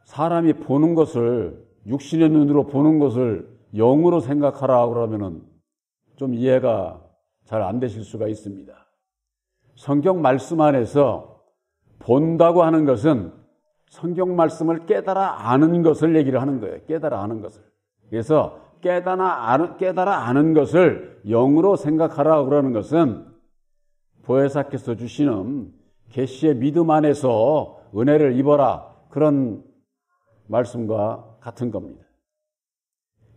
사람이 보는 것을, 육신의 눈으로 보는 것을 영으로 생각하라 그러면은 좀 이해가 잘 안 되실 수가 있습니다. 성경 말씀 안에서 본다고 하는 것은 성경 말씀을 깨달아 아는 것을 얘기를 하는 거예요. 깨달아 아는 것을. 그래서 깨달아 아는 것을 영으로 생각하라 그러는 것은 보혜사께서 주시는 계시의 믿음 안에서 은혜를 입어라, 그런 말씀과 같은 겁니다.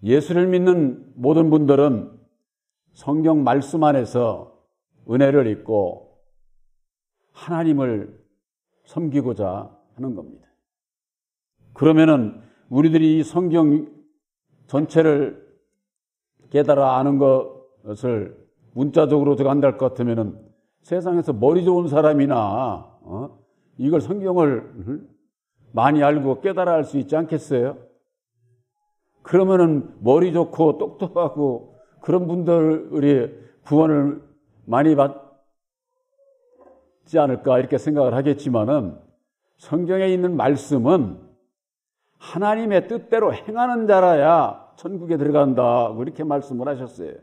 예수를 믿는 모든 분들은 성경 말씀 안에서 은혜를 입고 하나님을 섬기고자 하는 겁니다. 그러면은 우리들이 이 성경 전체를 깨달아 아는 것을 문자적으로 들어간다 것 같으면은 세상에서 머리 좋은 사람이나 이걸 성경을 많이 알고 깨달아 알 수 있지 않겠어요? 그러면은 머리 좋고 똑똑하고 그런 분들이 구원을 많이 받지 않을까 이렇게 생각을 하겠지만은 성경에 있는 말씀은 하나님의 뜻대로 행하는 자라야 천국에 들어간다, 이렇게 말씀을 하셨어요.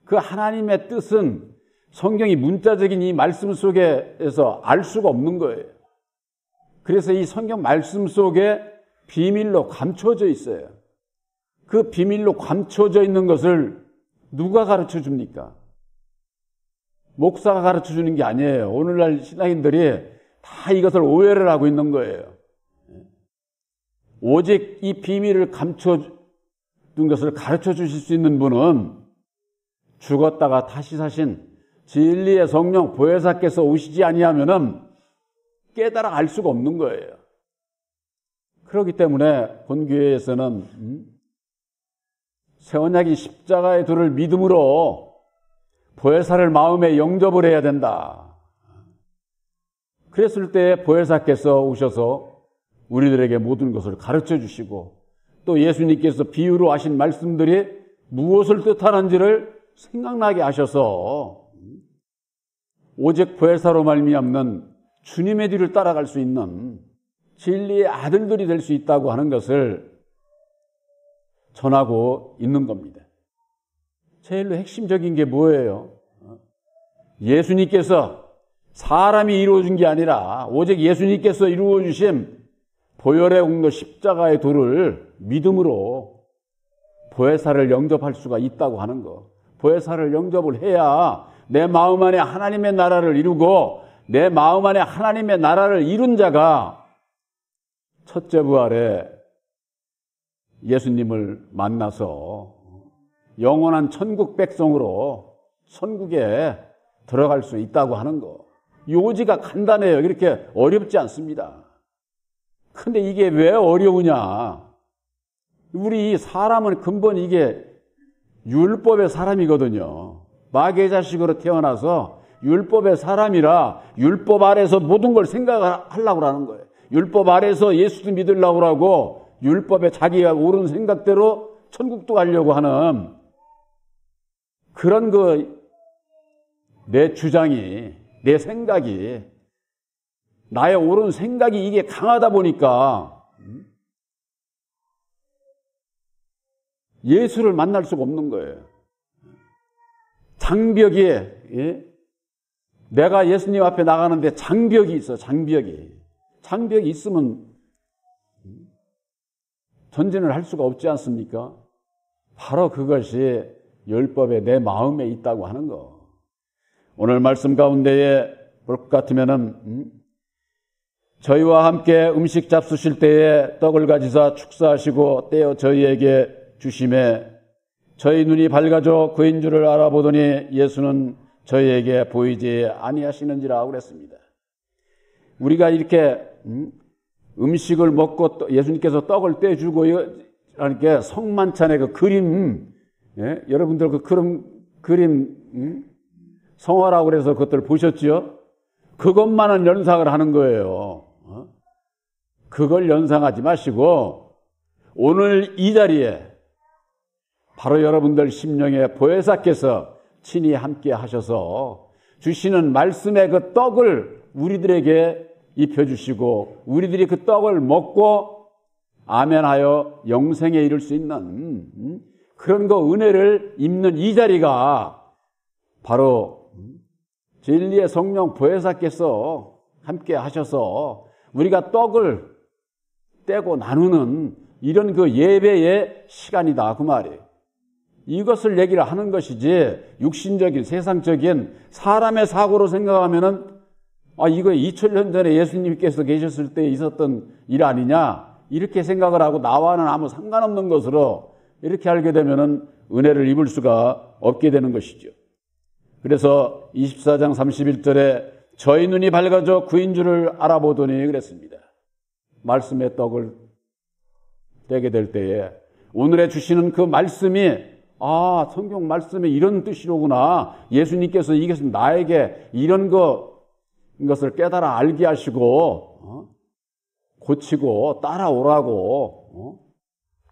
그 하나님의 뜻은 성경이 문자적인 이 말씀 속에서 알 수가 없는 거예요. 그래서 이 성경 말씀 속에 비밀로 감춰져 있어요. 그 비밀로 감춰져 있는 것을 누가 가르쳐 줍니까? 목사가 가르쳐 주는 게 아니에요. 오늘날 신앙인들이 다 이것을 오해를 하고 있는 거예요. 오직 이 비밀을 감춰둔 것을 가르쳐 주실 수 있는 분은 죽었다가 다시 사신 진리의 성령 보혜사께서 오시지 아니하면은 깨달아 알 수가 없는 거예요. 그렇기 때문에 본교회에서는 새 언약인 십자가의 도를 믿음으로 보혜사를 마음에 영접을 해야 된다. 그랬을 때 보혜사께서 오셔서 우리들에게 모든 것을 가르쳐 주시고 또 예수님께서 비유로 하신 말씀들이 무엇을 뜻하는지를 생각나게 하셔서 오직 보혜사로 말미암는 주님의 뒤를 따라갈 수 있는 진리의 아들들이 될 수 있다고 하는 것을 전하고 있는 겁니다. 제일로 핵심적인 게 뭐예요? 예수님께서 사람이 이루어준 게 아니라 오직 예수님께서 이루어주신 보혈의 공로 십자가의 도를 믿음으로 보혜사를 영접할 수가 있다고 하는 거. 보혜사를 영접을 해야 내 마음 안에 하나님의 나라를 이루고 내 마음 안에 하나님의 나라를 이룬 자가 첫째 부활에 예수님을 만나서 영원한 천국 백성으로 천국에 들어갈 수 있다고 하는 거. 요지가 간단해요. 이렇게 어렵지 않습니다. 근데 이게 왜 어려우냐? 우리 사람은 근본 이게 율법의 사람이거든요. 마귀의 자식으로 태어나서 율법의 사람이라 율법 아래서 모든 걸 생각하려고 하는 거예요. 율법 아래서 예수도 믿으려고 하고 율법에 자기가 옳은 생각대로 천국도 가려고 하는 그런 내 주장이, 내 생각이, 나의 옳은 생각이 이게 강하다 보니까 예수를 만날 수가 없는 거예요. 장벽이, 내가 예수님 앞에 나가는데 장벽이 있어, 장벽이. 장벽이 있으면 전진을 할 수가 없지 않습니까? 바로 그것이 율법에 내 마음에 있다고 하는 거. 오늘 말씀 가운데에 볼 것 같으면은 저희와 함께 음식 잡수실 때에 떡을 가지사 축사하시고 떼어 저희에게 주심에 저희 눈이 밝아져 그인 줄을 알아보더니 예수는 저희에게 보이지 아니하시는지라 그랬습니다. 우리가 이렇게 음식을 먹고 예수님께서 떡을 떼주고 이렇게 성만찬의 그 그림, 여러분들 그 그림 성화라고 그래서 그것들 보셨지요? 그것만은 연상을 하는 거예요. 그걸 연상하지 마시고 오늘 이 자리에 바로 여러분들 심령의 보혜사께서 친히 함께 하셔서 주시는 말씀의 그 떡을 우리들에게 입혀주시고 우리들이 그 떡을 먹고 아멘하여 영생에 이를 수 있는 그런 거 은혜를 입는 이 자리가 바로 진리의 성령 보혜사께서 함께 하셔서 우리가 떡을 떼고 나누는 이런 그 예배의 시간이다 그 말이에요. 이것을 얘기를 하는 것이지 육신적인 세상적인 사람의 사고로 생각하면은 이거 2000년 전에 예수님께서 계셨을 때 있었던 일 아니냐 이렇게 생각을 하고 나와는 아무 상관없는 것으로 이렇게 알게 되면은 은혜를 입을 수가 없게 되는 것이죠. 그래서 24장 31절에 저희 눈이 밝아져 구인 줄을 알아보더니 그랬습니다. 말씀의 떡을 떼게 될 때에 오늘의 주시는 그 말씀이 성경 말씀에 이런 뜻이로구나. 예수님께서 이것은 나에게 이런 것을 깨달아 알게 하시고 고치고 따라오라고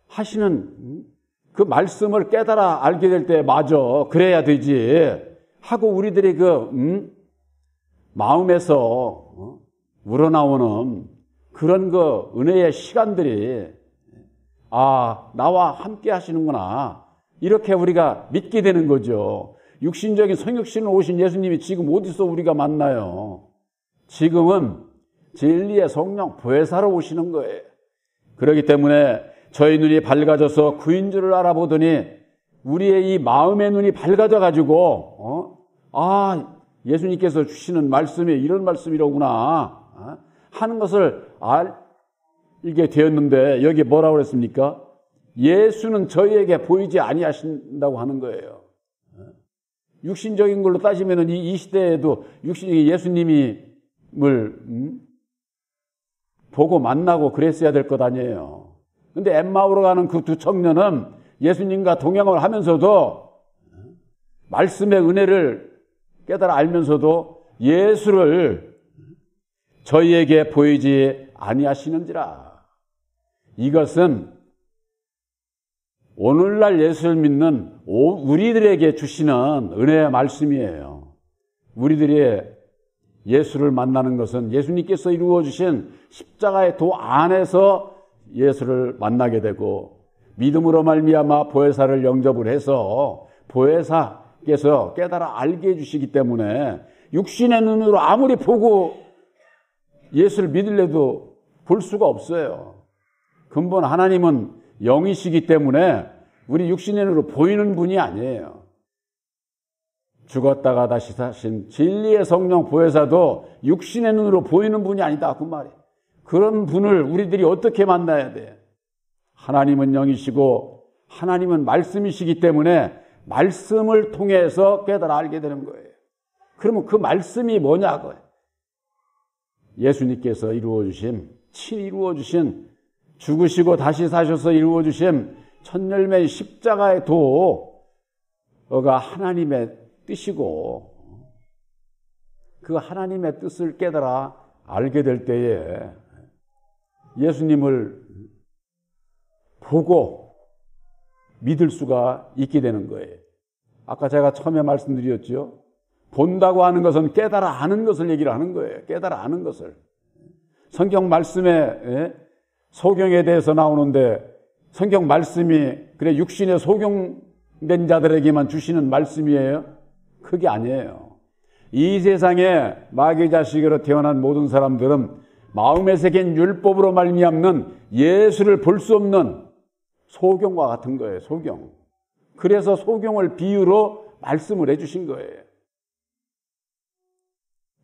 하시는 그 말씀을 깨달아 알게 될 때 맞아 그래야 되지 하고 우리들이 그 마음에서 우러나오는 그런 그 은혜의 시간들이 나와 함께 하시는구나 이렇게 우리가 믿게 되는 거죠. 육신적인 성육신으로 오신 예수님이 지금 어디서 우리가 만나요? 지금은 진리의 성령 보혜사로 오시는 거예요. 그렇기 때문에 저희 눈이 밝아져서 그인 줄을 알아보더니 우리의 이 마음의 눈이 밝아져 가지고 예수님께서 주시는 말씀이 이런 말씀이로구나 하는 것을 알게 되었는데 여기 뭐라고 그랬습니까? 예수는 저희에게 보이지 아니하신다고 하는 거예요. 육신적인 걸로 따지면 이 시대에도 예수님을 보고 만나고 그랬어야 될 것 아니에요. 근데 엠마오로 가는 그 두 청년은 예수님과 동행을 하면서도 말씀의 은혜를 깨달아 알면서도 예수를 저희에게 보이지 아니하시는지라. 이것은 오늘날 예수를 믿는 우리들에게 주시는 은혜의 말씀이에요. 우리들이 예수를 만나는 것은 예수님께서 이루어주신 십자가의 도 안에서 예수를 만나게 되고 믿음으로 말미암아 보혜사를 영접을 해서 보혜사께서 깨달아 알게 해주시기 때문에 육신의 눈으로 아무리 보고 예수를 믿으려도 볼 수가 없어요. 근본 하나님은 영이시기 때문에 우리 육신의 눈으로 보이는 분이 아니에요. 죽었다가 다시 사신 진리의 성령 보혜사도 육신의 눈으로 보이는 분이 아니다 그 말이에요. 그런 분을 우리들이 어떻게 만나야 돼? 하나님은 영이시고 하나님은 말씀이시기 때문에 말씀을 통해서 깨달아 알게 되는 거예요. 그러면 그 말씀이 뭐냐고요? 예수님께서 친히 이루어주신 죽으시고 다시 사셔서 이루어주신 천열매의 십자가의 도가 하나님의 뜻이고 그 하나님의 뜻을 깨달아 알게 될 때에 예수님을 보고 믿을 수가 있게 되는 거예요. 아까 제가 처음에 말씀드렸죠. 본다고 하는 것은 깨달아 아는 것을 얘기를 하는 거예요. 깨달아 아는 것을. 성경 말씀에 소경에 대해서 나오는데 성경 말씀이 그래 육신에 소경된 자들에게만 주시는 말씀이에요? 그게 아니에요. 이 세상에 마귀 자식으로 태어난 모든 사람들은 마음에 새긴 율법으로 말미암는 예수를 볼 수 없는 소경과 같은 거예요. 소경. 그래서 소경을 비유로 말씀을 해주신 거예요.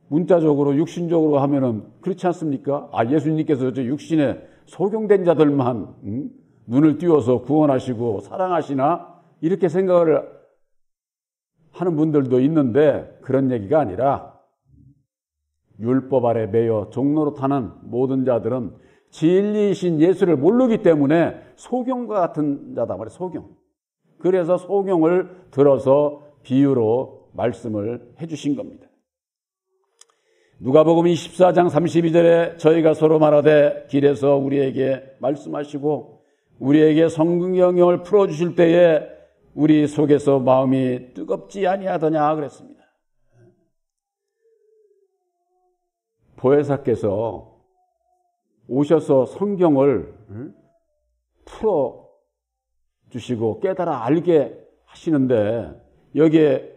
문자적으로 육신적으로 하면은 그렇지 않습니까? 예수님께서 저 육신에 소경된 자들만 눈을 띄워서 구원하시고 사랑하시나? 이렇게 생각을 하는 분들도 있는데 그런 얘기가 아니라 율법 아래 매여 종로로 타는 모든 자들은 진리이신 예수를 모르기 때문에 소경과 같은 자다 말이에요. 소경. 그래서 소경을 들어서 비유로 말씀을 해주신 겁니다. 누가복음 24장 32절에 저희가 서로 말하되 길에서 우리에게 말씀하시고 우리에게 성경을 풀어주실 때에 우리 속에서 마음이 뜨겁지 아니하더냐 그랬습니다. 보혜사께서 오셔서 성경을 풀어 주시고 깨달아 알게 하시는데 여기에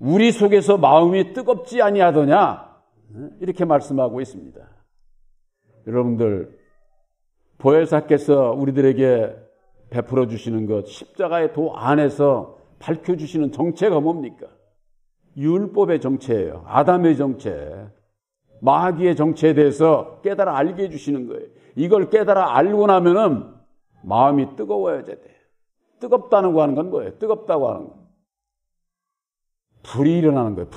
우리 속에서 마음이 뜨겁지 아니하더냐 이렇게 말씀하고 있습니다. 여러분들 보혜사께서 우리들에게 베풀어 주시는 것 십자가의 도 안에서 밝혀주시는 정체가 뭡니까? 율법의 정체예요. 아담의 정체, 마귀의 정체에 대해서 깨달아 알게 해주시는 거예요. 이걸 깨달아 알고 나면은 마음이 뜨거워야 돼요. 뜨겁다는 하는 건 뭐예요? 뜨겁다고 하는 거. 불이 일어나는 거예요.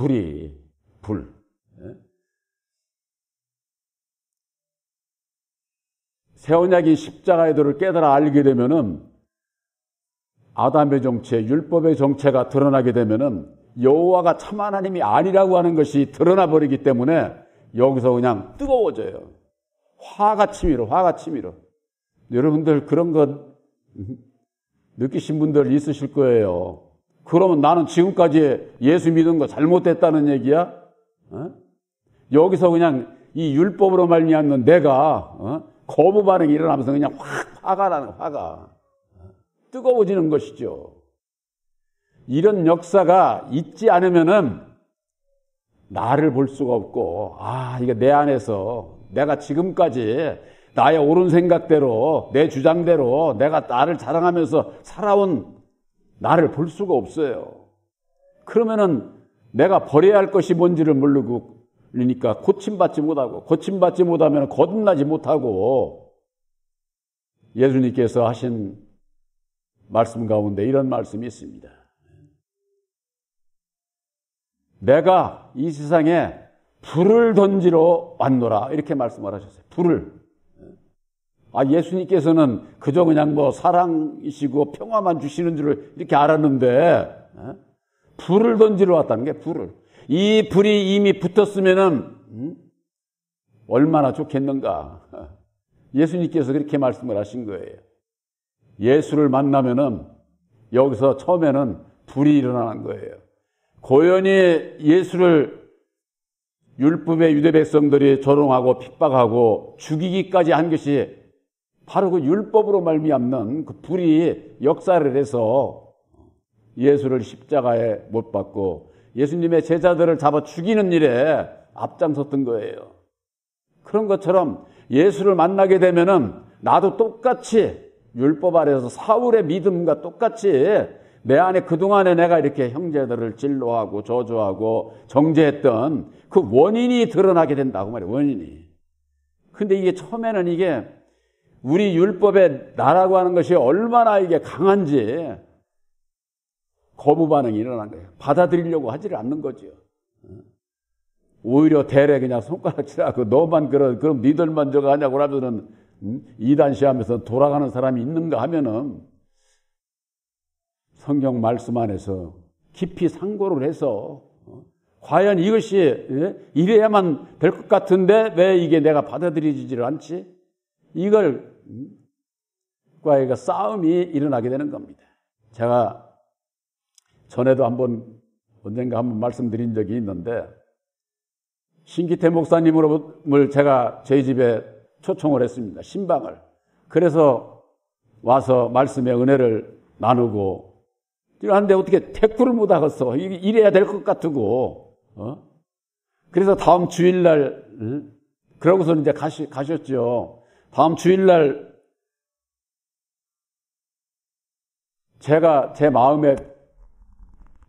불. 새 언약인 십자가의 도를 깨달아 알게 되면은 아담의 정체, 율법의 정체가 드러나게 되면은 여호와가 참 하나님이 아니라고 하는 것이 드러나 버리기 때문에 여기서 그냥 뜨거워져요. 화가 치밀어. 여러분들 그런 것 느끼신 분들 있으실 거예요. 그러면 나는 지금까지 예수 믿은 거 잘못됐다는 얘기야? 여기서 그냥 이 율법으로 말미암는 내가 거부 반응이 일어나면서 그냥 화가 나는 화가 뜨거워지는 것이죠. 이런 역사가 있지 않으면은 나를 볼 수가 없고 이게 내 안에서 내가 지금까지 나의 옳은 생각대로 내 주장대로 내가 나를 자랑하면서 살아온 나를 볼 수가 없어요. 그러면은 내가 버려야 할 것이 뭔지를 모르고 그러니까 고침받지 못하면 거듭나지 못하고 예수님께서 하신 말씀 가운데 이런 말씀이 있습니다. 내가 이 세상에 불을 던지러 왔노라 이렇게 말씀을 하셨어요. 불을. 예수님께서는 그저 그냥 사랑이시고 평화만 주시는 줄을 이렇게 알았는데 불을 던지러 왔다는 게 불을. 이 불이 이미 붙었으면은 얼마나 좋겠는가. 예수님께서 그렇게 말씀을 하신 거예요. 예수를 만나면은 여기서 처음에는 불이 일어나는 거예요. 고연히 예수를 율법의 유대 백성들이 조롱하고 핍박하고 죽이기까지 한 것이 바로 그 율법으로 말미암는 그 불이 역사를 해서 예수를 십자가에 못 박고 예수님의 제자들을 잡아 죽이는 일에 앞장섰던 거예요. 그런 것처럼 예수를 만나게 되면은 나도 똑같이 율법 아래서 사울의 믿음과 똑같이 내 안에 그동안에 내가 이렇게 형제들을 진노하고 저주하고 정죄했던 그 원인이 드러나게 된다고 말이에요. 원인이. 근데 이게 처음에는 이게 우리 율법의 나라고 하는 것이 얼마나 이게 강한지 거부 반응이 일어난 거예요. 받아들이려고 하지를 않는 거죠. 오히려 대래 그냥 손가락질하고 너만 그럼 니들만 저거 하냐고 하면은 이단시하면서 돌아가는 사람이 있는가 하면은 성경 말씀 안에서 깊이 상고를 해서 과연 이것이 이래야만 될 것 같은데 왜 이게 내가 받아들이지를 않지? 이걸 과의 싸움이 일어나게 되는 겁니다. 제가 전에도 언젠가 한번 말씀드린 적이 있는데 신기태 목사님을 제가 저희 집에 초청을 했습니다. 신방을. 그래서 와서 말씀의 은혜를 나누고 하는데 어떻게 태클을 못 하겠어. 이래야 될 것 같고. 그래서 다음 주일날 그러고서 이제 가셨죠. 다음 주일날 제가 제 마음에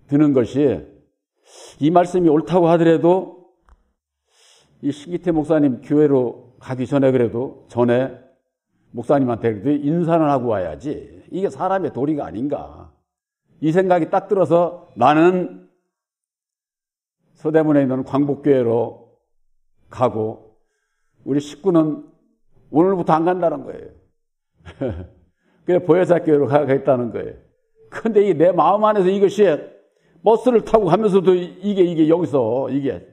드는 것이 이 말씀이 옳다고 하더라도 이 신기태 목사님 교회로 가기 전에 그래도 전에 목사님한테 그래도 인사는 하고 와야지. 이게 사람의 도리가 아닌가. 이 생각이 딱 들어서 나는 서대문에 있는 광복교회로 가고 우리 식구는 오늘부터 안 간다는 거예요. 그래서 보혜사교회로 가겠다는 거예요. 근데 이 내 마음 안에서 이것이 버스를 타고 가면서도 이게 여기서 이게.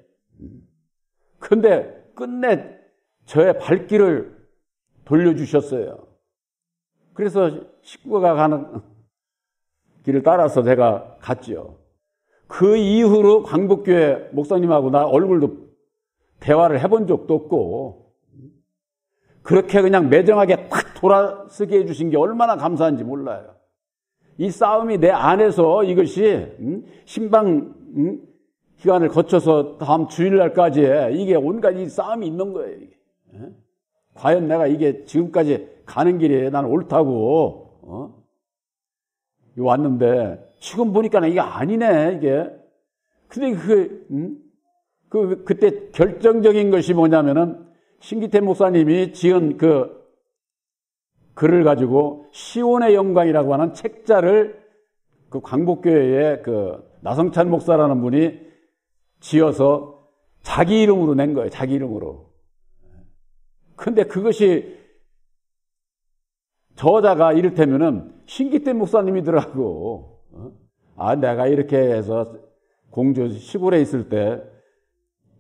근데 끝내 저의 발길을 돌려주셨어요. 그래서 식구가 가는 길을 따라서 제가 갔죠. 그 이후로 광복교회 목사님하고 나 얼굴도 대화를 해본 적도 없고 그렇게 그냥 매정하게 탁 돌아서게 해주신 게 얼마나 감사한지 몰라요. 이 싸움이 내 안에서 이것이 신방 기간을 거쳐서 다음 주일날까지 이게 온갖 이 싸움이 있는 거예요. 이게. 과연 내가 이게 지금까지 가는 길에 난 옳다고 왔는데 지금 보니까 이게 아니네 이게. 근데 그때 결정적인 것이 뭐냐면은 신기태 목사님이 지은 그 글을 가지고 시온의 영광이라고 하는 책자를 그 광복교회의 그 나성찬 목사라는 분이 지어서 자기 이름으로 낸 거예요. 자기 이름으로. 근데 그것이 저자가 이를테면은 신기태 목사님이더라고. 내가 이렇게 해서 공주 시골에 있을 때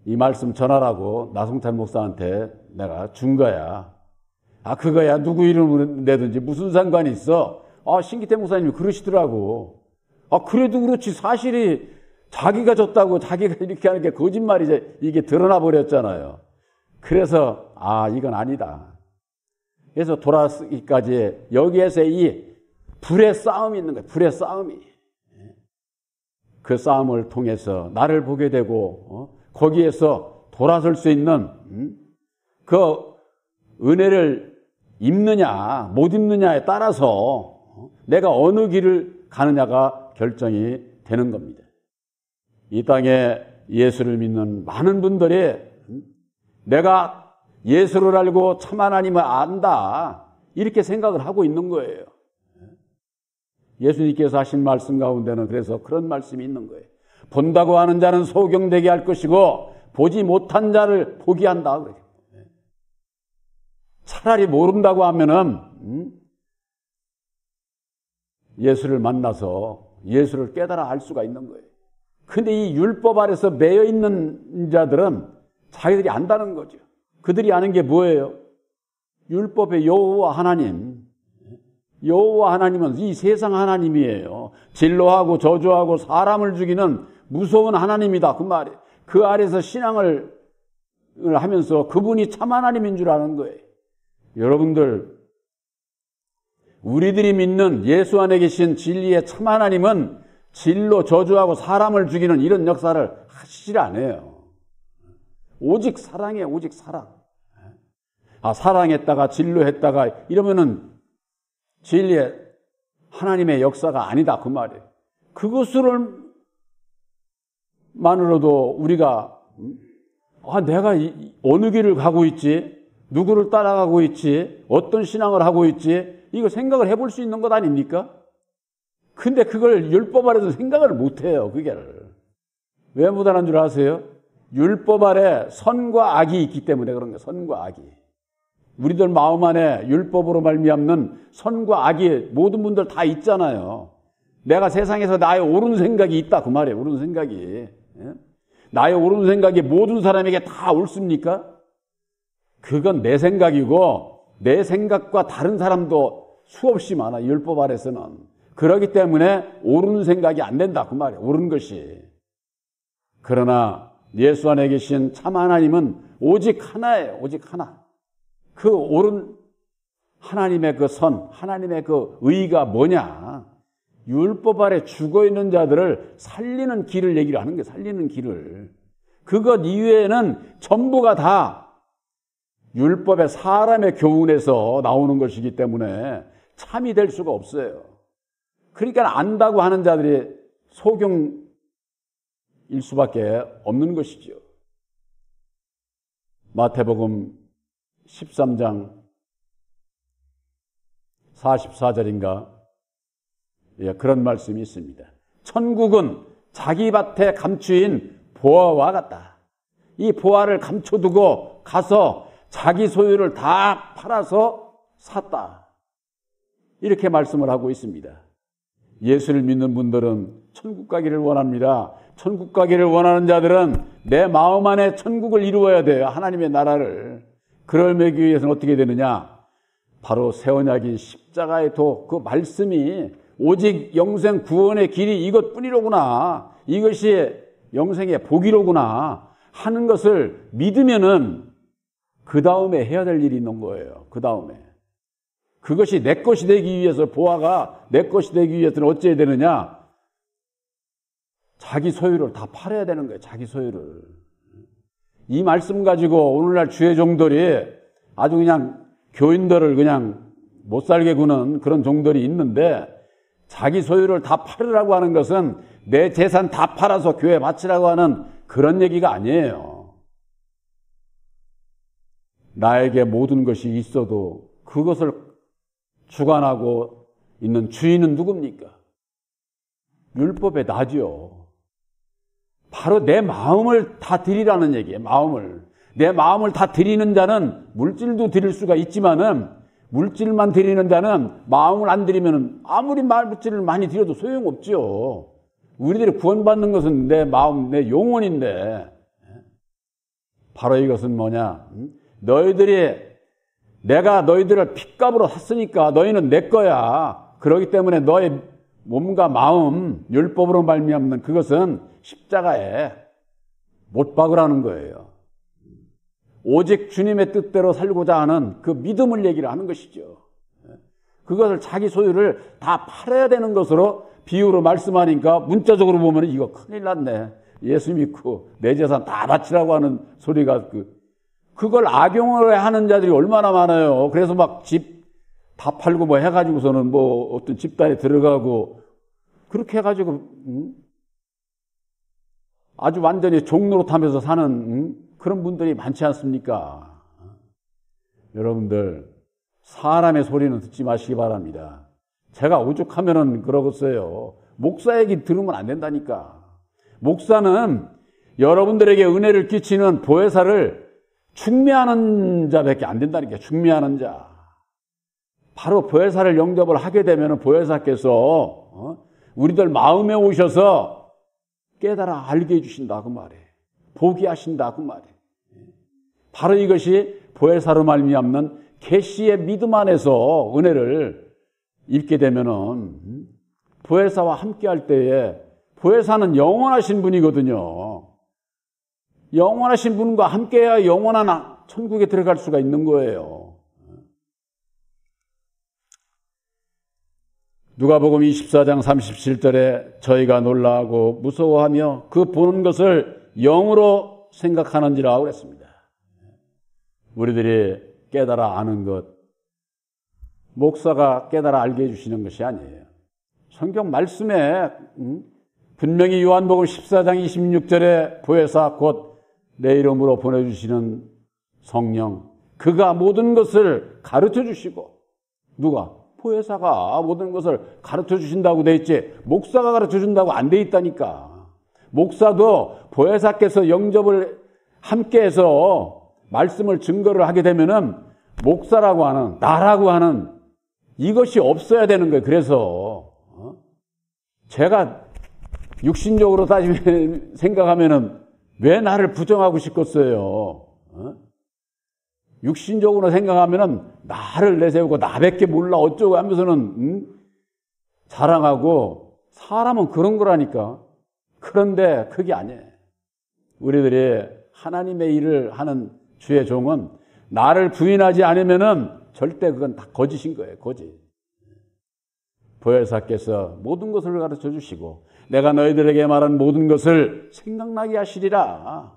이 말씀 전하라고 나성찬 목사한테 내가 준 거야. 그거야. 누구 이름으로 내든지 무슨 상관이 있어. 신기태 목사님이 그러시더라고. 그래도 그렇지. 사실이 자기가 줬다고 자기가 이렇게 하는 게 거짓말이지. 이게 드러나 버렸잖아요. 그래서 이건 아니다. 그래서 돌아서기까지 여기에서 이 불의 싸움이 있는 거예요. 불의 싸움이. 그 싸움을 통해서 나를 보게 되고 거기에서 돌아설 수 있는 그 은혜를 입느냐 못 입느냐에 따라서 내가 어느 길을 가느냐가 결정이 되는 겁니다. 이 땅에 예수를 믿는 많은 분들이 내가 예수를 알고 참 하나님을 안다 이렇게 생각을 하고 있는 거예요. 예수님께서 하신 말씀 가운데는 그래서 그런 말씀이 있는 거예요. 본다고 하는 자는 소경되게 할 것이고 보지 못한 자를 보게 한다. 차라리 모른다고 하면은 예수를 만나서 예수를 깨달아 알 수가 있는 거예요. 근데 이 율법 아래서 매여 있는 자들은 자기들이 안다는 거죠. 그들이 아는 게 뭐예요? 율법의 여호와 하나님. 여호와 하나님은 이 세상 하나님이에요. 진노하고 저주하고 사람을 죽이는 무서운 하나님이다. 그 말이에요. 그 아래서 신앙을 하면서 그분이 참 하나님인 줄 아는 거예요. 여러분들, 우리들이 믿는 예수 안에 계신 진리의 참 하나님은 진노, 저주하고 사람을 죽이는 이런 역사를 하시질 않아요. 오직 사랑이에요. 오직 사랑. 사랑했다가 진노했다가 이러면은 진리의 하나님의 역사가 아니다. 그 말이에요. 그것을 만으로도 우리가 내가 어느 길을 가고 있지? 누구를 따라가고 있지? 어떤 신앙을 하고 있지? 이거 생각을 해볼 수 있는 것 아닙니까? 근데 그걸 율법 아래서 생각을 못해요. 그게를. 왜 못하는 줄 아세요? 율법 아래 선과 악이 있기 때문에 그런 거예요. 선과 악이. 우리들 마음 안에 율법으로 말미암는 선과 악이 모든 분들 다 있잖아요. 내가 세상에서 나의 옳은 생각이 있다. 그 말이에요. 옳은 생각이. 나의 옳은 생각이 모든 사람에게 다 옳습니까? 그건 내 생각이고 내 생각과 다른 사람도 수없이 많아. 율법 아래서는. 그렇기 때문에 옳은 생각이 안 된다. 그 말이에요. 옳은 것이. 그러나 예수 안에 계신 참 하나님은 오직 하나예요. 오직 하나. 그 옳은 하나님의 그 선, 하나님의 그 의가 뭐냐? 율법 아래 죽어있는 자들을 살리는 길을 얘기를 하는 거예요. 살리는 길을. 그것 이외에는 전부가 다 율법의 사람의 교훈에서 나오는 것이기 때문에 참이 될 수가 없어요. 그러니까 안다고 하는 자들이 소경일 수밖에 없는 것이죠. 마태복음 13장 44절인가? 그런 말씀이 있습니다. 천국은 자기 밭에 감추인 보화와 같다. 이 보화를 감춰두고 가서 자기 소유를 다 팔아서 샀다. 이렇게 말씀을 하고 있습니다. 예수를 믿는 분들은 천국 가기를 원합니다. 천국 가기를 원하는 자들은 내 마음 안에 천국을 이루어야 돼요. 하나님의 나라를. 그걸 매기 위해서는 어떻게 되느냐? 바로 새 언약인 십자가의 도, 그 말씀이 오직 영생 구원의 길이 이것뿐이로구나. 이것이 영생의 복이로구나 하는 것을 믿으면은 그 다음에 해야 될 일이 있는 거예요. 그 다음에. 그것이 내 것이 되기 위해서, 보아가 내 것이 되기 위해서는 어찌해야 되느냐? 자기 소유를 다 팔아야 되는 거예요. 자기 소유를. 이 말씀 가지고 오늘날 주의 종들이 아주 그냥 교인들을 그냥 못 살게 구는 그런 종들이 있는데, 자기 소유를 다 팔으라고 하는 것은 내 재산 다 팔아서 교회에 바치라고 하는 그런 얘기가 아니에요. 나에게 모든 것이 있어도 그것을 주관하고 있는 주인은 누굽니까? 율법의 나죠. 바로 내 마음을 다 드리라는 얘기예요. 마음을. 내 마음을 다 드리는 자는 물질도 드릴 수가 있지만은, 물질만 드리는 자는 마음을 안 드리면 아무리 물질을 많이 드려도 소용없죠. 우리들이 구원받는 것은 내 마음, 내 영혼인데, 바로 이것은 뭐냐? 내가 너희들을 핏값으로 샀으니까 너희는 내 거야. 그렇기 때문에 너의 몸과 마음, 율법으로 말미암는 그것은 십자가에 못 박으라는 거예요. 오직 주님의 뜻대로 살고자 하는 그 믿음을 얘기를 하는 것이죠. 그것을 자기 소유를 다 팔아야 되는 것으로 비유로 말씀하니까 문자적으로 보면 이거 큰일 났네. 예수 믿고 내 재산 다 바치라고 하는 소리가 그걸 악용을 하는 자들이 얼마나 많아요. 그래서 막 집 다 팔고 뭐 해가지고서는 뭐 어떤 집단에 들어가고 그렇게 해가지고 아주 완전히 종노릇하면서 사는 그런 분들이 많지 않습니까? 여러분들 사람의 소리는 듣지 마시기 바랍니다. 제가 오죽하면은 그러겠어요. 목사 얘기 들으면 안 된다니까. 목사는 여러분들에게 은혜를 끼치는 보혜사를 충매하는 자밖에 안 된다니까. 충매하는 자. 바로 보혜사를 영접을 하게 되면 보혜사께서 우리들 마음에 오셔서 깨달아 알게 해주신다 그 말이에요. 보게 하신다 그 말이에요. 바로 이것이 보혜사로 말미암는 계시의 믿음 안에서 은혜를 입게 되면은 보혜사와 함께할 때에, 보혜사는 영원하신 분이거든요. 영원하신 분과 함께해야 영원한 천국에 들어갈 수가 있는 거예요. 누가복음 24장 37절에 저희가 놀라고 무서워하며 그 보는 것을 영으로 생각하는지라 그랬습니다. 우리들이 깨달아 아는 것, 목사가 깨달아 알게 해주시는 것이 아니에요. 성경 말씀에 분명히 요한복음 14장 26절에 보혜사 곧 내 이름으로 보내주시는 성령, 그가 모든 것을 가르쳐 주시고, 누가? 보혜사가 모든 것을 가르쳐 주신다고 돼 있지, 목사가 가르쳐 준다고 안 돼 있다니까. 목사도 보혜사께서 영접을 함께해서 말씀을 증거를 하게 되면은 목사라고 하는, 나라고 하는 이것이 없어야 되는 거예요. 그래서 제가 육신적으로 따지면 생각하면은 왜 나를 부정하고 싶겠어요? 육신적으로 생각하면은 나를 내세우고 나밖에 몰라 어쩌고 하면서는 자랑하고, 사람은 그런 거라니까. 그런데 그게 아니에요. 우리들이 하나님의 일을 하는 주의 종은 나를 부인하지 않으면은 절대 그건 다 거짓인 거예요. 거짓. 보혜사께서 모든 것을 가르쳐 주시고 내가 너희들에게 말한 모든 것을 생각나게 하시리라.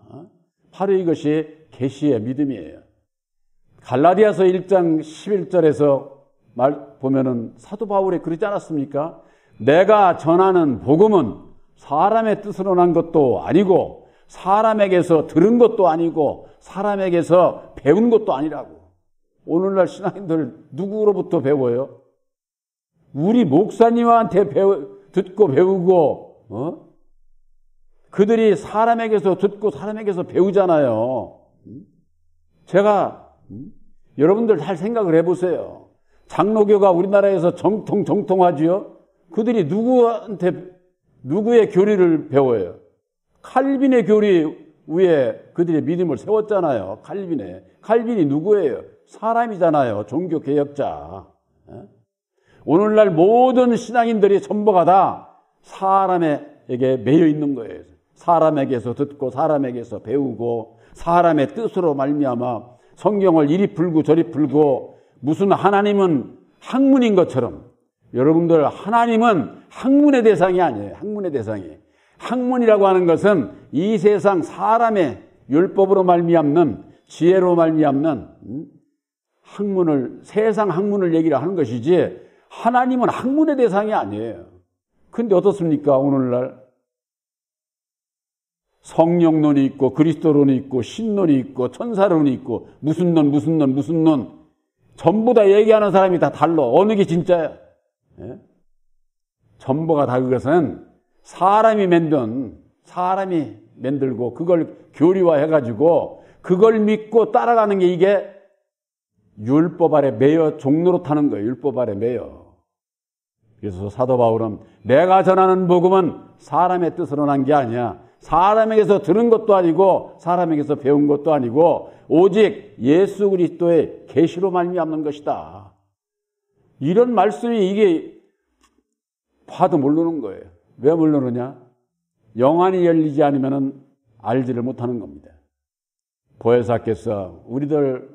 바로 이것이 계시의 믿음이에요. 갈라디아서 1장 11절에서 보면은 사도 바울이 그러지 않았습니까? 내가 전하는 복음은 사람의 뜻으로 난 것도 아니고 사람에게서 들은 것도 아니고 사람에게서 배운 것도 아니라고. 오늘날 신앙인들 누구로부터 배워요? 우리 목사님한테 듣고 배우고, 그들이 사람에게서 듣고 사람에게서 배우잖아요. 제가 여러분들 잘 생각을 해보세요. 장로교가 우리나라에서 정통하지요? 그들이 누구의 교리를 배워요? 칼빈의 교리 위에 그들의 믿음을 세웠잖아요. 칼빈이 누구예요? 사람이잖아요. 종교개혁자. 오늘날 모든 신앙인들이 전부가 다 사람에게 매여 있는 거예요. 사람에게서 듣고 사람에게서 배우고 사람의 뜻으로 말미암아 성경을 이리 풀고 저리 풀고 무슨 하나님은 학문인 것처럼, 여러분들 하나님은 학문의 대상이 아니에요. 학문의 대상이. 학문이라고 하는 것은 이 세상 사람의 율법으로 말미암는 지혜로 말미암는 학문을, 세상 학문을 얘기를 하는 것이지 하나님은 학문의 대상이 아니에요. 근데 어떻습니까? 오늘날 성령론이 있고 그리스도론이 있고 신론이 있고 천사론이 있고 무슨 론 전부 다 얘기하는 사람이 다 달라. 어느 게 진짜야? 예? 전부가 다 그것은 사람이 만들고 그걸 교리화해가지고 그걸 믿고 따라가는 게 이게 율법 아래 매여 종로로 타는 거예요. 율법 아래 매여. 그래서 사도 바울은 내가 전하는 복음은 사람의 뜻으로 난 게 아니야. 사람에게서 들은 것도 아니고 사람에게서 배운 것도 아니고 오직 예수 그리스도의 계시로 말미암는 것이다. 이런 말씀이 이게 봐도 모르는 거예요. 왜 모르느냐? 영안이 열리지 않으면 알지를 못하는 겁니다. 보혜사께서 우리들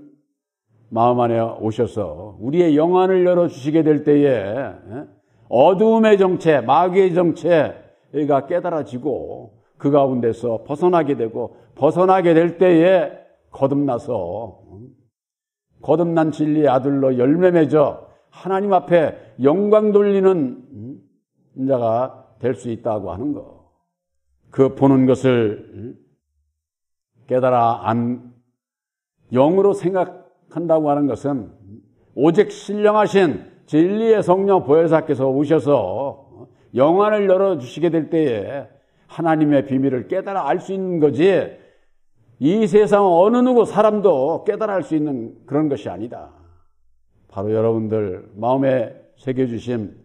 마음 안에 오셔서 우리의 영안을 열어주시게 될 때에 어두움의 정체, 마귀의 정체가 깨달아지고 그 가운데서 벗어나게 되고 벗어나게 될 때에 거듭나서 거듭난 진리의 아들로 열매 맺어 하나님 앞에 영광 돌리는 자가 될 수 있다고 하는 거. 그 보는 것을 깨달아 영으로 생각한다고 하는 것은 오직 신령하신 진리의 성령 보혜사께서 오셔서 영안을 열어주시게 될 때에 하나님의 비밀을 깨달아 알 수 있는 거지 이 세상 어느 누구 사람도 깨달아 알 수 있는 그런 것이 아니다. 바로 여러분들 마음에 새겨주신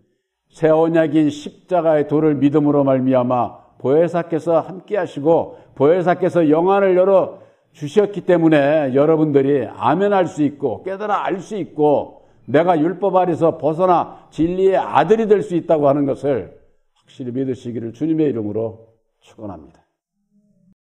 새 언약인 십자가의 도를 믿음으로 말미암아 보혜사께서 함께 하시고 보혜사께서 영안을 열어 주셨기 때문에 여러분들이 아멘할 수 있고 깨달아 알 수 있고 내가 율법 아래서 벗어나 진리의 아들이 될 수 있다고 하는 것을 확실히 믿으시기를 주님의 이름으로 축원합니다.